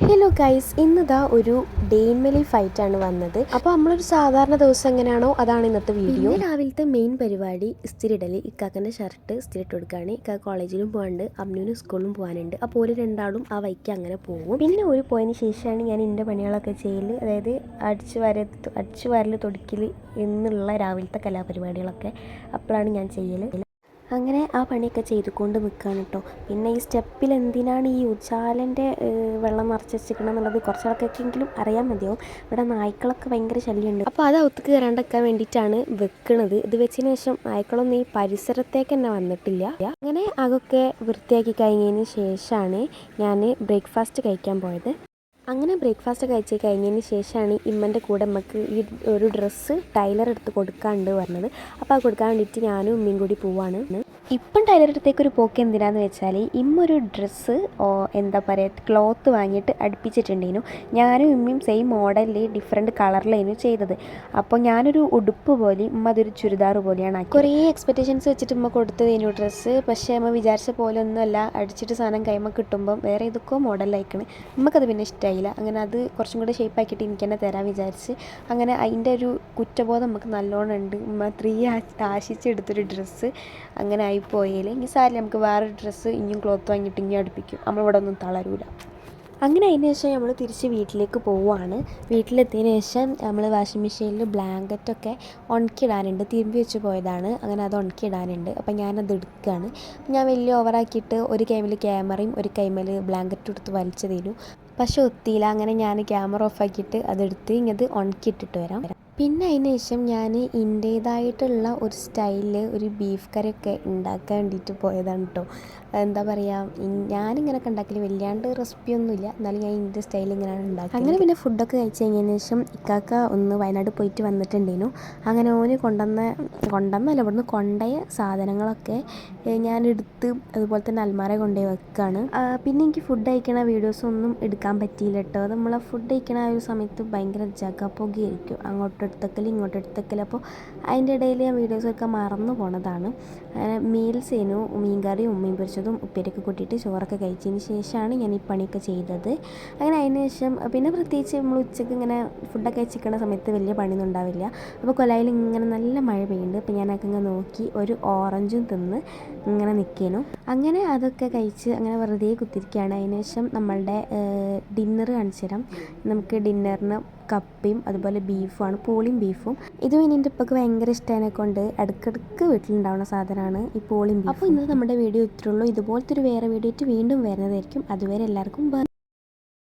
Hello guys, ഇന്നിതാ ഒരു day in my life ആയിട്ടാണ് വന്നത്. അപ്പോൾ നമ്മളൊരു സാധാരണ ദിവസം എങ്ങനെയാണോ അതാണ് ഇന്നത്തെ വീഡിയോ. രാവിലത്തെ മെയിൻ പരിപാടി ഇസ്തിരി ഇടല്. ഇക്കാക്കൻ്റെ ഷർട്ട് ഇസ്തിരി ഇട്ട് കൊടുക്കുകയാണ്. ഇക്കാക്ക കോളേജിലും പോകാനുണ്ട്, അമ്നുവിന് സ്കൂളിലും പോകാനുണ്ട്. അപ്പോൾ ഒരു രണ്ടാളും ആ വൈക്ക് അങ്ങനെ പോകും. പിന്നെ ഒരു പോയതിന് ശേഷമാണ് ഞാൻ എൻ്റെ പണികളൊക്കെ ചെയ്യൽ, അതായത് അടിച്ചു വാരൽ തൊടിക്കൽ എന്നുള്ള രാവിലത്തെ കലാപരിപാടികളൊക്കെ അപ്പോഴാണ് ഞാൻ ചെയ്യൽ. അങ്ങനെ ആ പണിയൊക്കെ ചെയ്തുകൊണ്ട് നിൽക്കുകയാണ് കേട്ടോ. പിന്നെ ഈ സ്റ്റെപ്പിൽ എന്തിനാണ് ഈ ഉജാലൻ്റെ വെള്ളം നിറച്ച് വെച്ചിരിക്കണം എന്നുള്ളത് കുറച്ചാൾക്കൊക്കെങ്കിലും അറിയാൻ മതിയാവും. ഇവിടെ നായ്ക്കളൊക്കെ ഭയങ്കര ശല്യമുണ്ട്. അപ്പോൾ അത് ഒത്തുക്ക് കയറാണ്ടൊക്കെ വേണ്ടിയിട്ടാണ് വെക്കുന്നത്. ഇത് വെച്ചതിന് ശേഷം നായ്ക്കളൊന്നും ഈ പരിസരത്തേക്ക് തന്നെ വന്നിട്ടില്ല. അങ്ങനെ അതൊക്കെ വൃത്തിയാക്കി കഴിഞ്ഞതിന് ശേഷമാണ് ഞാൻ ബ്രേക്ക്ഫാസ്റ്റ് കഴിക്കാൻ പോയത്. അങ്ങനെ ബ്രേക്ക്ഫാസ്റ്റ് കഴിച്ച് കഴിഞ്ഞതിന് ശേഷമാണ് ഇമ്മൻ്റെ കൂടെ നമുക്ക് ഈ ഒരു ഡ്രസ്സ് ടൈലർ എടുത്ത് കൊടുക്കാനുണ്ട് പറഞ്ഞത്. അപ്പോൾ അത് കൊടുക്കാൻ വേണ്ടിയിട്ട് ഞാനും ഉമ്മയും കൂടി പോവാണ്. ഇപ്പം ടൈലർ അടുത്തേക്ക് ഒരു പോക്ക് എന്തിനാന്ന് വെച്ചാൽ ഇമ്മൊരു ഡ്രസ്സ് എന്താ പറയുക ക്ലോത്ത് വാങ്ങിയിട്ട് അടുപ്പിച്ചിട്ടുണ്ടേനു. ഞാനും ഉമ്മയും സെയിം മോഡലിൽ ഡിഫറെൻറ്റ് കളറിലായിരുന്നു ചെയ്തത്. അപ്പോൾ ഞാനൊരു ഉടുപ്പ് പോലെ ഉമ്മ അതൊരു ചുരിദാർ പോലെയാണ് ആക്കി. കുറേ എക്സ്പെക്റ്റേഷൻസ് വെച്ചിട്ട് ഉമ്മ കൊടുത്തതേനു ഡ്രസ്സ്. പക്ഷേ അമ്മ വിചാരിച്ച പോലെ ഒന്നുമല്ല. അടിച്ചിട്ട് സാധനം കൈമ കിട്ടുമ്പം വേറെ ഏതൊക്കെയോ മോഡലായിക്കണ്. നമുക്കത് പിന്നെ ഇഷ്ടമായി. അങ്ങനെ അത് കുറച്ചും കൂടെ ഷേപ്പാക്കിയിട്ട് എനിക്ക് തന്നെ തരാൻ വിചാരിച്ച്. അങ്ങനെ അതിൻ്റെ ഒരു കുറ്റബോധം നമുക്ക് നല്ലോണം ഉണ്ട്. അത്രയും ആശിച്ചെടുത്തൊരു ഡ്രസ്സ് അങ്ങനെ ആയിപ്പോയാൽ ഇനി സാരില്ല, നമുക്ക് വേറൊരു ഡ്രസ്സ് ഇനിയും ക്ലോത്ത് വാങ്ങിയിട്ട് ഇനി അടുപ്പിക്കും. നമ്മളിവിടെ ഒന്നും തളരൂല. അങ്ങനെ അതിന് ശേഷം നമ്മൾ തിരിച്ച് വീട്ടിലേക്ക് പോവുകയാണ്. വീട്ടിലെത്തിയതിന് ശേഷം നമ്മൾ വാഷിംഗ് മെഷീനിൽ ബ്ലാങ്കറ്റൊക്കെ ഉണക്കിയിടാനുണ്ട്. തിരുമ്പി വെച്ച് പോയതാണ്, അങ്ങനെ അത് ഉണക്കിയിടാനുണ്ട്. അപ്പം ഞാനത് എടുക്കുകയാണ്. ഞാൻ വലിയ ഓവറാക്കിയിട്ട് ഒരു കൈമിൽ ക്യാമറയും ഒരു കൈമിൽ ബ്ലാങ്കറ്റും എടുത്ത് വലിച്ചു തരും. പക്ഷെ ഒത്തിയില്ല. അങ്ങനെ ഞാൻ ക്യാമറ ഓഫാക്കിയിട്ട് അതെടുത്ത് ഇങ്ങത് ഉണക്കിയിട്ടിട്ട് വരാം. പിന്നെ അതിന് ശേഷം ഞാൻ എൻ്റേതായിട്ടുള്ള ഒരു സ്റ്റൈലിൽ ഒരു ബീഫ് കറിയൊക്കെ ഉണ്ടാക്കാൻ വേണ്ടിയിട്ട് പോയതാണ് കേട്ടോ. എന്താ പറയുക, ഞാനിങ്ങനെയൊക്കെ ഉണ്ടാക്കൽ വല്ലാണ്ട് റെസിപ്പിയൊന്നുമില്ല, എന്നാലും ഞാൻ എൻ്റെ സ്റ്റൈൽ ഇങ്ങനെയാണ് ഉണ്ടാക്കുക. അങ്ങനെ പിന്നെ ഫുഡൊക്കെ കഴിച്ച് കഴിഞ്ഞതിന് ശേഷം ഇക്കാക്ക ഒന്ന് വയനാട് പോയിട്ട് വന്നിട്ടുണ്ടേനു. അങ്ങനെ ഓന് കൊണ്ടുവന്നല്ല ഇവിടുന്ന് കൊണ്ടുപോയ സാധനങ്ങളൊക്കെ ഞാനെടുത്ത് അതുപോലെ തന്നെ അൽമാര കൊണ്ടുപോയി വെക്കുകയാണ്. പിന്നെ എനിക്ക് ഫുഡ് കഴിക്കണ വീഡിയോസൊന്നും എടുക്കാൻ പറ്റിയില്ല കേട്ടോ. അത് നമ്മളെ ഫുഡ് കഴിക്കണ ആ ഒരു സമയത്ത് ഭയങ്കര ജഗപ്പൊകയായിരിക്കും, അങ്ങോട്ട് എടുത്തക്കൽ ഇങ്ങോട്ട് എടുത്തക്കൽ. അപ്പോൾ അതിൻ്റെ ഇടയിൽ ഞാൻ വീഡിയോസൊക്കെ മറന്നു പോണതാണ്. അങ്ങനെ മീൽസേനു മീൻകറിയും മീൻ പൊരിച്ചതും ഉപ്പേരിയൊക്കെ കൂട്ടിയിട്ട് ചോറൊക്കെ കഴിച്ചതിന് ശേഷമാണ് ഞാൻ ഈ പണിയൊക്കെ ചെയ്തത്. അങ്ങനെ അതിന് ശേഷം പിന്നെ പ്രത്യേകിച്ച് നമ്മൾ ഉച്ചയ്ക്ക് ഇങ്ങനെ ഫുഡൊക്കെ കഴിച്ചിരിക്കുന്ന സമയത്ത് വലിയ പണിയൊന്നും ഉണ്ടാവില്ല. അപ്പോൾ കൊലായിൽ ഇങ്ങനെ നല്ല മഴ പെയ്യുന്നുണ്ട്. അപ്പോൾ ഞാനൊക്കെ ഇങ്ങനെ നോക്കി ഒരു ഓറഞ്ചും തിന്ന് ഇങ്ങനെ നിൽക്കേനു. അങ്ങനെ അതൊക്കെ കഴിച്ച് അങ്ങനെ വെറുതെ കുത്തിരിക്കുകയാണ്. അതിന് ശേഷം നമ്മളുടെ ഡിന്നർ കാണിച്ചു തരാം. നമുക്ക് ഡിന്നറിന് കപ്പയും അതുപോലെ ബീഫുമാണ്, പൂളിയും ബീഫും. ഇതും ഇനി എൻ്റെ ഉപ്പക്ക് ഭയങ്കര ഇഷ്ടമായതിനെ കൊണ്ട് ഇടയ്ക്കിടയ്ക്ക് വീട്ടിലുണ്ടാവുന്ന സാധനമാണ് ഈ പൂളിയും ബീഫും. അപ്പോൾ ഇന്ന് നമ്മുടെ വീഡിയോ ഇത്രയുള്ളൂ. ഇതുപോലത്തെ ഒരു വേറെ വീഡിയോ ആയിട്ട് വീണ്ടും വരുന്നതായിരിക്കും. അതുവരെ എല്ലാവർക്കും ബൈ.